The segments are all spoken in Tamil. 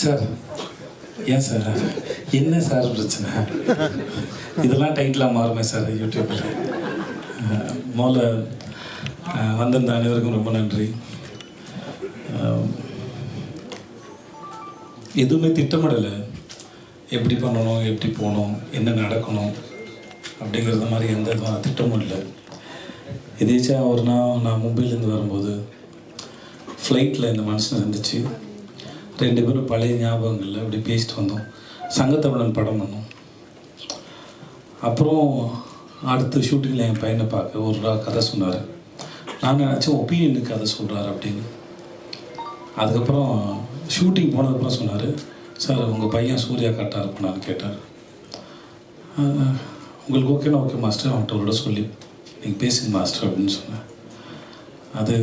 சார் ஏன் சார் என்ன சார் பிரச்சனை? இதெல்லாம் டைட்டிலாக மாறுமே சார் யூடியூப்பில். முதல்ல வந்திருந்த அனைவருக்கும் ரொம்ப நன்றி. எதுவுமே திட்டமிடலை, எப்படி பண்ணணும், எப்படி போகணும், என்ன நடக்கணும் அப்படிங்கிறது மாதிரி எந்த விதமான திட்டமும் இல்லை. எதேச்சும் ஒரு நாள் நான் மும்பையிலேருந்து வரும்போது ஃப்ளைட்டில் இந்த மனுஷனை இருந்துச்சு. 2 பேரும் பழைய ஞாபகங்களில் அப்படி பேசிட்டு வந்தோம். சங்கத்தமிழன் படம் பண்ணோம். அப்புறம் அடுத்த ஷூட்டிங்கில் என் பையனை பார்க்க ஒரு கதை சொன்னார். நான் நினச்சேன் ஒப்பீனியனுக்கு கதை சொல்கிறார் அப்படின்னு. அதுக்கப்புறம் ஷூட்டிங் போனதுக்கப்புறம் சொன்னார், சார் உங்கள் பையன் சூர்யா கரெக்டாக இருப்பானான்னு கேட்டார். உங்களுக்கு ஓகேனா ஓகே மாஸ்டர், அவன்கிட்ட ஒரு சொல்லி நீங்கள் பேசுங்க மாஸ்டர் அப்படின்னு சொன்னேன். அது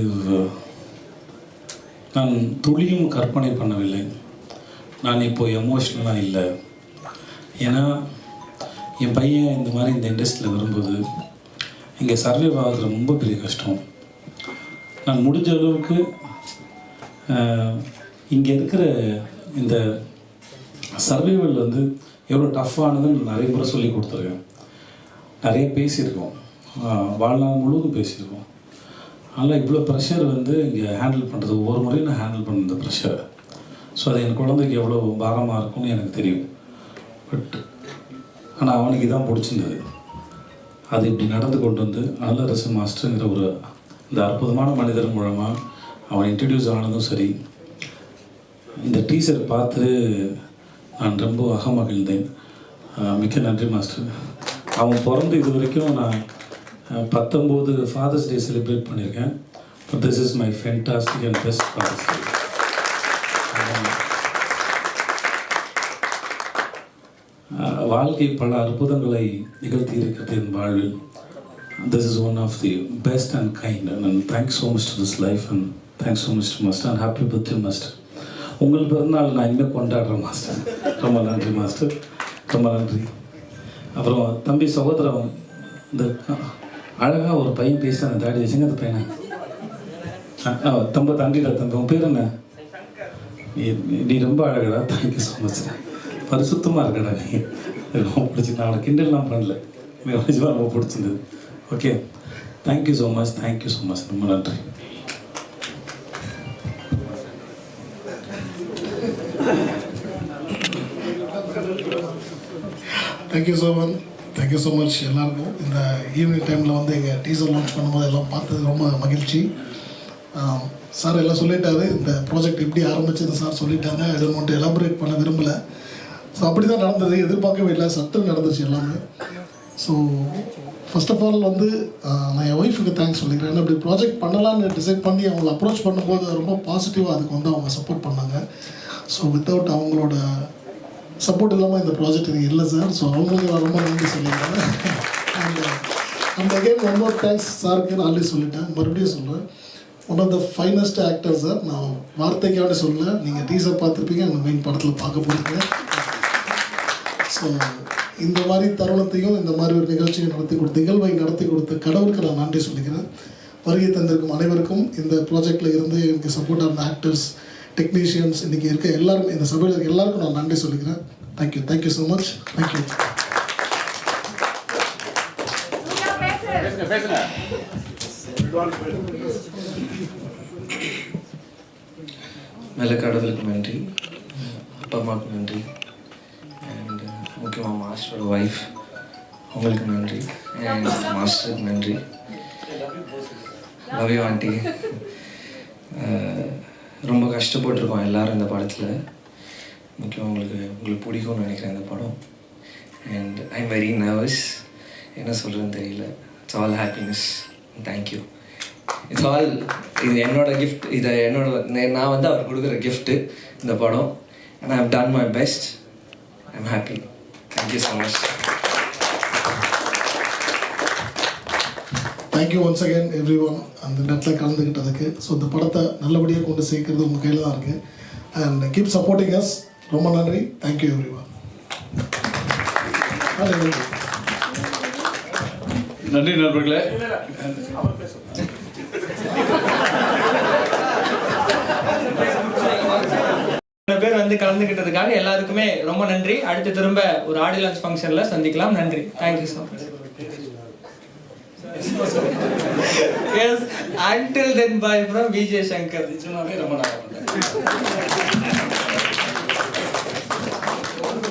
நான் துளியும் கற்பனை பண்ணவில்லை. நான் இப்போது எமோஷ்னலாக இல்லை. ஏன்னா என் பையன் இந்த மாதிரி இந்த இண்டஸ்ட்ரியில் வரும்போது இங்கே சர்வே ஆகிறது ரொம்ப பெரிய கஷ்டம். நான் முடிஞ்ச அளவுக்கு இங்கே இருக்கிற இந்த சர்வைவல் வந்து எவ்வளோ டஃப்பானதுன்னு நிறைய முறை சொல்லி கொடுத்துருக்கேன். நிறைய பேசியிருக்கோம், வாழ்நாள் முழுவதும் பேசியிருக்கோம். அதனால் இவ்வளோ ப்ரெஷர் வந்து இங்கே ஹேண்டில் பண்ணுறது ஒவ்வொரு முறையும் நான் ஹேண்டில் பண்ண இந்த ப்ரெஷரை. ஸோ அது என் குழந்தைக்கு எவ்வளோ பாரமாக இருக்கும்னு எனக்கு தெரியும். பட் ஆனால் அவனுக்கு இதான் பிடிச்சிருந்தது. அது இப்படி நடந்து கொண்டு வந்து அனலரசு மாஸ்டருங்கிற ஒரு இந்த அற்புதமான மனிதர் மூலமாக அவன் இன்ட்ரடியூஸ் ஆனதும் சரி, இந்த டீசர் பார்த்து நான் ரொம்ப அகமகிழ்ந்தேன். மிக்க நன்றி மாஸ்டர். அவன் பிறந்து இது வரைக்கும் நான் 19 ஃபாதர்ஸ் டே செலிப்ரேட் பண்ணியிருக்கேன். But this is my fantastic and best Father's Day. வாழ்க்கை பல அற்புதங்களை நிகழ்த்தி இருக்கிறது என் வாழ்வில். This is one of the best and kind and thanks so much to this life and thanks so much to master and happy birthday master. உங்கள் பிறந்தநாள் நான் இனிமேல் கொண்டாடுறேன் மாஸ்டர். ரொம்ப நன்றி மாஸ்டர், ரொம்ப நன்றி. அப்புறம் தம்பி சகோதரன், இந்த அழகாக ஒரு பையன் பேசி அந்த தாடி வச்சுங்க. அந்த பையனை தம்ப தண்டிடா தம்பி, உன் பேர் என்ன? நீ ரொம்ப அழகடா. Thank you so much. பரிசுத்தமாக இருக்கடா நீ. ரொம்ப பிடிச்சி. நான் அவனை கிண்டல்லாம் பண்ணல, நிஜமாக ரொம்ப பிடிச்சிருந்தது. Okay, thank you so much, thank you so much, ரொம்ப நன்றி. தேங்க்யூ ஸோ மச் எல்லாருக்கும். இந்த ஈவினிங் டைமில் வந்து எங்கள் டீசர் லான்ச் பண்ணும்போது எல்லாம் பார்த்தது ரொம்ப மகிழ்ச்சி. சார் எல்லாம் சொல்லிட்டாரு, இந்த ப்ராஜெக்ட் எப்படி ஆரம்பிச்சது சார் சொல்லிட்டாங்க. இதை மட்டும் எலாபரேட் பண்ண விரும்பலை. ஸோ அப்படி தான் நடந்தது, எதிர்பார்க்கவே இல்லை, சட்டம் நடந்துச்சு எல்லாமே. ஸோ ஃபர்ஸ்ட் ஆஃப் ஆல் வந்து நான் என் ஒய்ஃபுக்கு தேங்க்ஸ் சொல்லிக்கிறேன். ஏன்னா இப்படி ப்ராஜெக்ட் பண்ணலான்னு டிசைட் பண்ணி அவங்களை அப்ரோச் பண்ணும்போது ரொம்ப பாசிட்டிவாக அதுக்கு வந்து அவங்க சப்போர்ட் பண்ணாங்க. ஸோ வித்தவுட் அவங்களோட சப்போர்ட் இல்லாமல் இந்த ப்ராஜெக்ட் எனக்கு இல்லை சார். ஸோ அவங்களுக்கு நான் ரொம்ப நன்றி சொல்லிக்கிறேன். And again one more thanks சாருக்கு நான் ஆல்ரெடி சொல்லிட்டேன், மறுபடியும் சொல்லுவேன். One of the finest actor sir. நான் வார்த்தைக்காக சொல்லலை, நீங்கள் டீசர் பார்த்துருப்பீங்க, அந்த மெயின் படத்தில் பார்க்க போகிறீங்க. ஸோ இந்த மாதிரி தருணத்தையும் இந்த மாதிரி ஒரு நிகழ்ச்சியை நிகழ்வை நடத்தி கொடுத்த கடவுளுக்கு நான் நன்றி சொல்லிக்கிறேன். வருகை தந்திருக்கும் அனைவருக்கும், இந்த ப்ராஜெக்டில் இருந்து எனக்கு சப்போர்ட் ஆன ஆக்டர்ஸ், டெக்னீஷியன்ஸ், இன்றைக்கி இருக்க எல்லாரும், இந்த சபையில் இருக்க எல்லாருக்கும் நான் நன்றி சொல்லிக்கிறேன். Thank you so much. தேங்க்யூ. மேலே கடவுளுக்கு நன்றி, அப்பா அம்மாவுக்கு நன்றி, அண்ட் முக்கியமாக மாஸ்டரோட ஒய்ஃப் உங்களுக்கு நன்றி, அண்ட் மாஸ்டருக்கு நன்றி. Love you aunty. ரொம்ப கஷ்டப்பட்டுருக்கோம் எல்லோரும் இந்த படத்தில். முக்கியமாக உங்களுக்கு பிடிக்கும்னு நினைக்கிறேன் இந்த படம். And I am very nervous, என்ன சொல்கிறதுன்னு தெரியல. It's all happiness. Thank you. It's all, இது என்னோட கிஃப்ட். இதை நான் வந்து அவர் கொடுக்குற கிஃப்ட்டு இந்த படம். And I have done my best. I am happy. Thank you so much. Thank you once again everyone அந்த இடத்துல கலந்துக்கிட்டதுக்கு. ஸோ இந்த படத்தை நல்லபடியாக கொண்டு சேர்க்கறது உங்கள் கையில் தான் இருக்குது. And keep supporting us. ரொம்ப நன்றி. Thank you every one. நன்றி நண்பர்களே. பேர் வந்து கலந்துக்கிட்டதுக்காக எல்லாருக்குமே ரொம்ப நன்றி. அடுத்து திரும்ப ஒரு ஆடியோ லான்ச் ஃபங்க்ஷனில் சந்திக்கலாம். நன்றி. Thank you so much. Yes, until then, bye from Vijay Shankar. ரொம்ப நல்லா